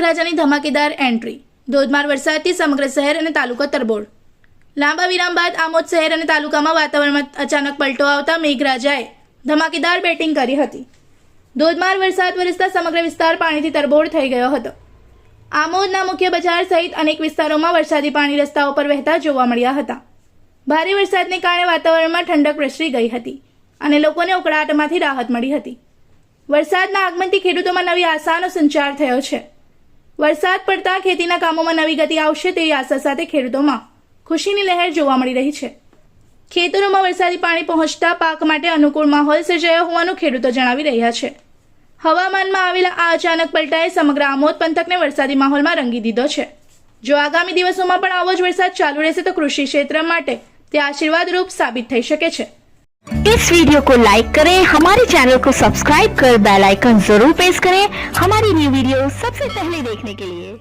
મેઘરાજાની ધમાકેદાર એન્ટ્રી, ધોધમાર વરસાદથી સમગ્ર શહેર અને તાલુકો તરબોળ। લાંબા વિરામ બાદ આમોદ શહેર અને તાલુકામાં વાતાવરણમાં અચાનક પલટો આવતા મેઘરાજાએ ધમાકેદાર બેટિંગ કરી હતી। ધોધમાર વરસાદ વરસતા સમગ્ર વિસ્તાર પાણીથી તરબોળ થઈ ગયો હતો। આમોદના મુખ્ય બજાર સહિત અનેક વિસ્તારોમાં વરસાદી પાણી રસ્તાઓ પર વહેતા જોવા મળ્યા હતા। ભારે વરસાદને કારણે વાતાવરણમાં ઠંડક પ્રસરી ગઈ હતી અને લોકોને ઉકળાટમાંથી રાહત મળી હતી। વરસાદના આગમનથી ખેડૂતોમાં નવી આશાનો સંચાર થયો છે। વરસાદ પડતા ખેતીના કામોમાં નવી ગતિ આવશે તેવી આશા સાથે ખેડૂતોમાં ખુશીની લહેર જોવા મળી રહી છે। ખેતરોમાં વરસાદી પાણી પહોંચતા પાક માટે અનુકૂળ માહોલ સર્જાયો હોવાનું ખેડૂતો જણાવી રહ્યા છે। હવામાનમાં આવેલા આ અચાનક પલટાએ સમગ્ર આમોદ પંથકને વરસાદી માહોલમાં રંગી દીધો છે। જો આગામી દિવસોમાં પણ આવો જ વરસાદ ચાલુ રહેશે તો કૃષિ ક્ષેત્ર માટે તે આશીર્વાદરૂપ સાબિત થઈ શકે છે। इस वीडियो को लाइक करें, हमारे चैनल को सब्सक्राइब कर बेल आइकन जरूर प्रेस करें हमारी न्यू वीडियो सबसे पहले देखने के लिए।